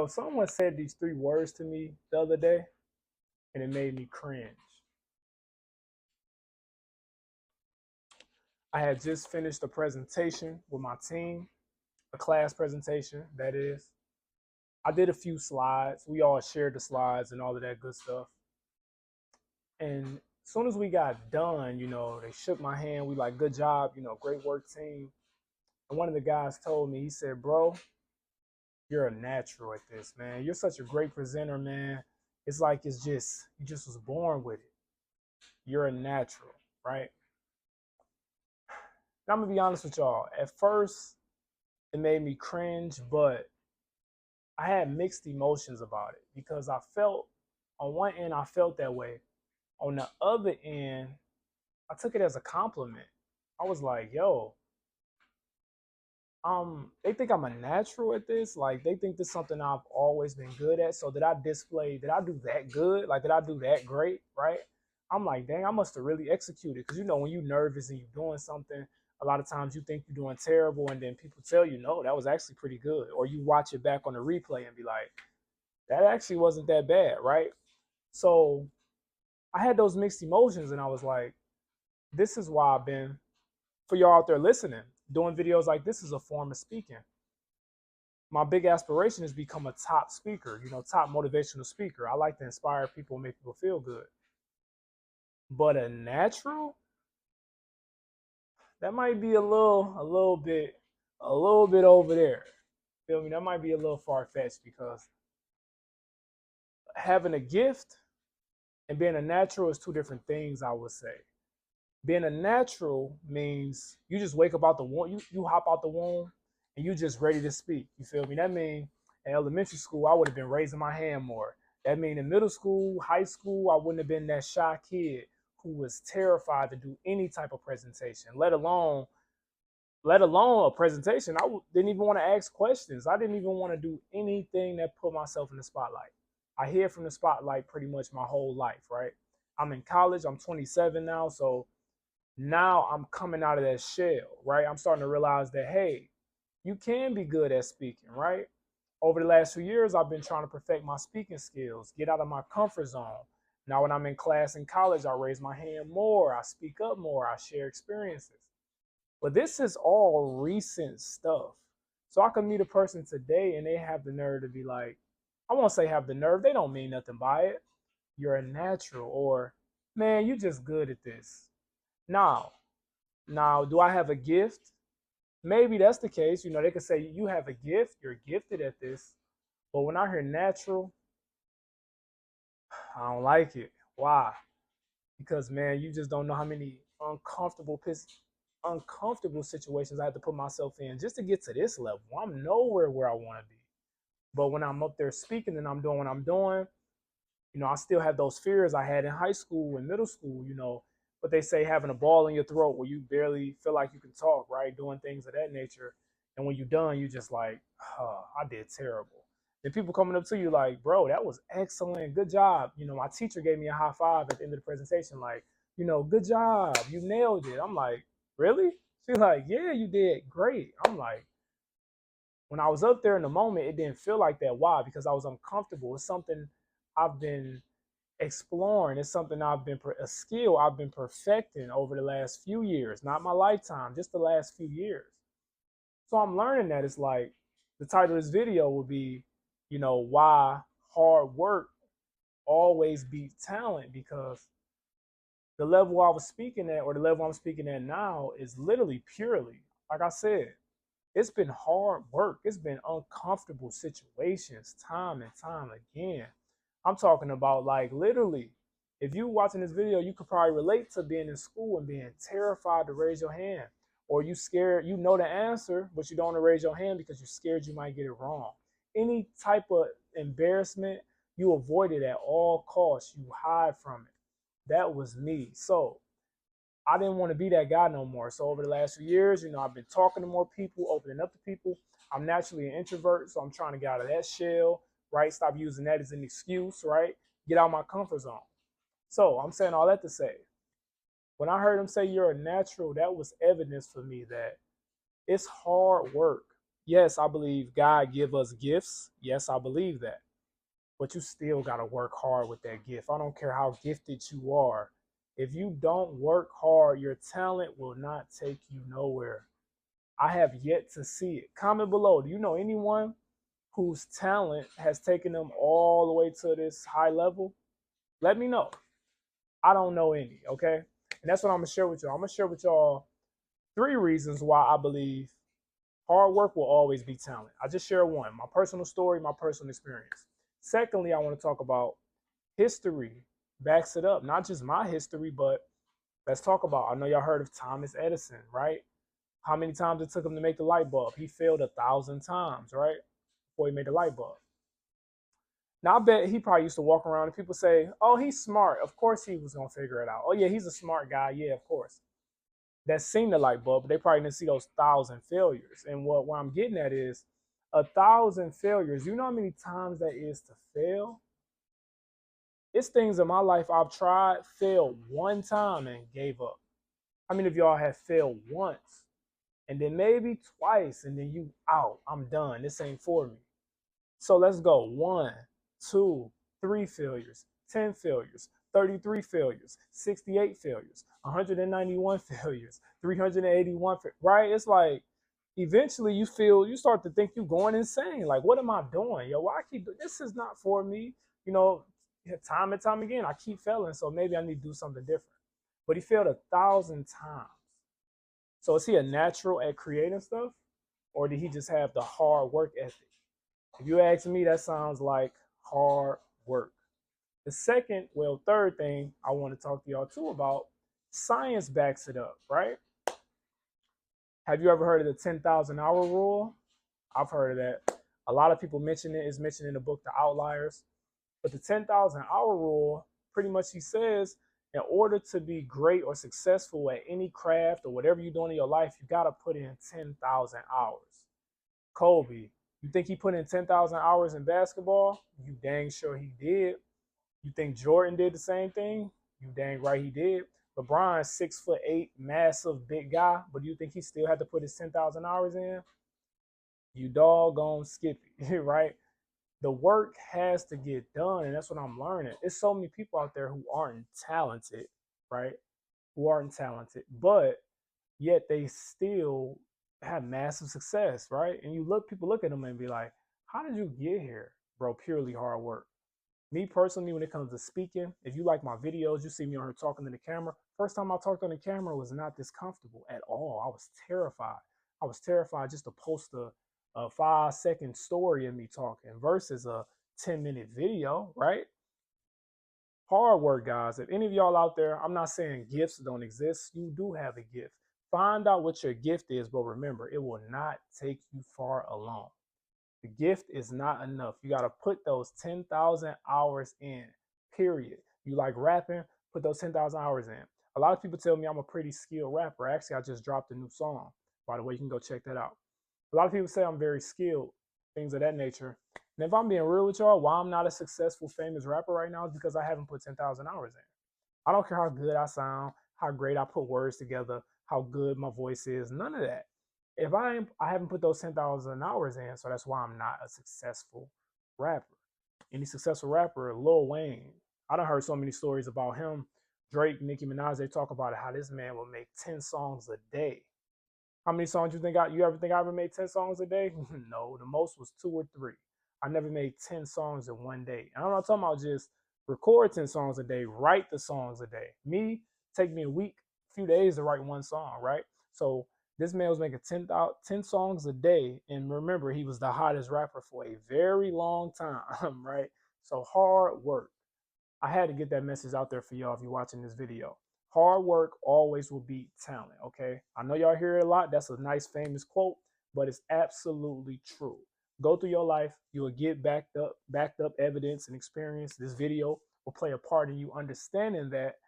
Someone said these three words to me the other day, and it made me cringe. I had just finished a presentation with my team, a class presentation, that is. I did a few slides. We all shared the slides and all of that good stuff. And as soon as we got done, they shook my hand. We like, good job, great work, team. And one of the guys told me, he said, bro, you're a natural at this, man. You're such a great presenter, man. It's like you just was born with it. You're a natural, right? And I'm gonna be honest with y'all. At first, it made me cringe, but I had mixed emotions about it because I felt, on one end, I felt that way. On the other end, I took it as a compliment. I was like, yo, they think I'm a natural at this. Like they think this is something I've always been good at. So did I do that good? Like did I do that great? Right? I'm like, dang, I must have really executed. Cause when you're nervous and you're doing something, a lot of times you think you're doing terrible and then people tell you, no, that was actually pretty good. Or you watch it back on the replay and be like, that actually wasn't that bad, right? So I had those mixed emotions and I was like, this is why I've been, for y'all out there listening, doing videos like this is a form of speaking. My big aspiration is become a top speaker, top motivational speaker. I like to inspire people and make people feel good. But a natural, that might be a little bit over there. Feel me? That might be a little far fetched because having a gift and being a natural is two different things, I would say. Being a natural means you just wake up out the womb, you hop out the womb and you just ready to speak. You feel me? That means in elementary school, I would have been raising my hand more. That means in middle school, high school, I wouldn't have been that shy kid who was terrified to do any type of presentation, let alone a presentation. Didn't even want to ask questions. I didn't even want to do anything that put myself in the spotlight. I hid from the spotlight pretty much my whole life, right? I'm in college. I'm 27 now, so now I'm coming out of that shell, right? I'm starting to realize that, hey, you can be good at speaking, right? Over the last few years, I've been trying to perfect my speaking skills, get out of my comfort zone. Now, when I'm in class in college, I raise my hand more, I speak up more, I share experiences. But this is all recent stuff. So I can meet a person today and they have the nerve to be like, I won't say have the nerve, they don't mean nothing by it. You're a natural, or man, you just good at this. Now, do I have a gift? Maybe that's the case. They could say you have a gift, you're gifted at this. But when I hear natural, I don't like it. Why? Because man, you just don't know how many uncomfortable situations I had to put myself in just to get to this level. I'm nowhere where I want to be. But when I'm up there speaking and I'm doing what I'm doing, I still have those fears I had in high school and middle school, but they say having a ball in your throat where you barely feel like you can talk, right? Doing things of that nature. And when you're done, you just like, oh, I did terrible. Then people coming up to you like, bro, that was excellent. Good job. My teacher gave me a high five at the end of the presentation, like, good job. You nailed it. I'm like, really? She's like, yeah, you did great. I'm like, when I was up there in the moment, it didn't feel like that. Why? Because I was uncomfortable. It's something I've been exploring. It's something a skill I've been perfecting over the last few years, not my lifetime, just the last few years. So I'm learning that it's like the title of this video will be, why hard work always beats talent, because the level I was speaking at or the level I'm speaking at now is literally purely, like I said, it's been hard work. It's been uncomfortable situations time and time again. I'm talking about like literally, if you watching this video, you could probably relate to being in school and being terrified to raise your hand. Or you scared, you know the answer, but you don't want to raise your hand because you're scared you might get it wrong. Any type of embarrassment, you avoid it at all costs. You hide from it. That was me. So I didn't want to be that guy no more. So over the last few years, I've been talking to more people, opening up to people. I'm naturally an introvert, so I'm trying to get out of that shell, right? Stop using that as an excuse, right? Get out of my comfort zone. So I'm saying all that to say, when I heard him say you're a natural, that was evidence for me that it's hard work. Yes, I believe God give us gifts. Yes, I believe that. But you still got to work hard with that gift. I don't care how gifted you are. If you don't work hard, your talent will not take you nowhere. I have yet to see it. Comment below. Do you know anyone whose talent has taken them all the way to this high level? Let me know. I don't know any, okay? And that's what I'm going to share with y'all. I'm going to share with y'all 3 reasons why I believe hard work will always be talent. I just share one, my personal story, my personal experience. Secondly, I want to talk about history backs it up. Not just my history, but let's talk about, I know y'all heard of Thomas Edison, right? How many times it took him to make the light bulb? He failed 1,000 times, right? Before he made the light bulb. Now, I bet he probably used to walk around and people say, oh, he's smart. Of course he was going to figure it out. Oh, yeah, he's a smart guy. Yeah, of course. That seen the light bulb, but they probably didn't see those 1,000 failures. And what I'm getting at is 1,000 failures. You know how many times that is to fail? It's things in my life I've tried, failed one time, and gave up. How many of y'all have failed once and then maybe twice and then you out? I'm done. This ain't for me. So let's go. 1, 2, 3 failures, 10 failures, 33 failures, 68 failures, 191 failures, 381, right? It's like eventually you start to think you're going insane. Like, what am I doing? Yo, why I keep this is not for me. You know, time and time again, I keep failing. So maybe I need to do something different. But he failed 1,000 times. So is he a natural at creating stuff? Or did he just have the hard work ethic? If you ask me, that sounds like hard work. The third thing I want to talk to y'all too about, science backs it up, right? Have you ever heard of the 10,000 hour rule? I've heard of that. A lot of people mention it. It's mentioned in the book, The Outliers. But the 10,000 hour rule, pretty much he says, in order to be great or successful at any craft or whatever you're doing in your life, you got to put in 10,000 hours. Kobe, you think he put in 10,000 hours in basketball? You dang sure he did. You think Jordan did the same thing? You dang right he did. LeBron, 6'8", massive big guy, but do you think he still had to put his 10,000 hours in? You doggone Skippy, right? The work has to get done, and that's what I'm learning. There's so many people out there who aren't talented, right? Who aren't talented, but yet they still have massive success, right? And people look at them and be like, how did you get here? Bro, purely hard work. Me personally, when it comes to speaking, if you like my videos, you see me on here talking to the camera. First time I talked on the camera was not this comfortable at all. I was terrified. I was terrified just to post a 5-second story of me talking versus a 10-minute video, right? Hard work, guys. If any of y'all out there, I'm not saying gifts don't exist. You do have a gift. Find out what your gift is, but remember, it will not take you far alone. The gift is not enough. You got to put those 10,000 hours in, period. You like rapping, put those 10,000 hours in. A lot of people tell me I'm a pretty skilled rapper. Actually, I just dropped a new song. By the way, you can go check that out. A lot of people say I'm very skilled, things of that nature. And if I'm being real with y'all, why I'm not a successful, famous rapper right now is because I haven't put 10,000 hours in. I don't care how good I sound, how great I put words together, how good my voice is, none of that. If I haven't put those 10,000 hours in, so that's why I'm not a successful rapper. Any successful rapper, Lil Wayne, I done heard so many stories about him. Drake, Nicki Minaj, they talk about how this man will make 10 songs a day. How many songs you ever think I ever made 10 songs a day? No, the most was 2 or 3. I never made 10 songs in one day. And I'm not talking about just record 10 songs a day, write the songs a day. Me, take me a week, a few days to write one song, right? So this man was making 10 songs a day. And remember, he was the hottest rapper for a very long time, right? So hard work. I had to get that message out there for y'all if you're watching this video. Hard work always will beat talent, okay? I know y'all hear it a lot. That's a nice famous quote, but it's absolutely true. Go through your life, you will get backed up evidence and experience. This video will play a part in you understanding that.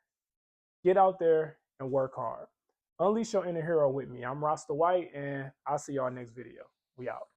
Get out there and work hard. Unleash your inner hero with me. I'm Rasta White, and I'll see y'all next video. We out.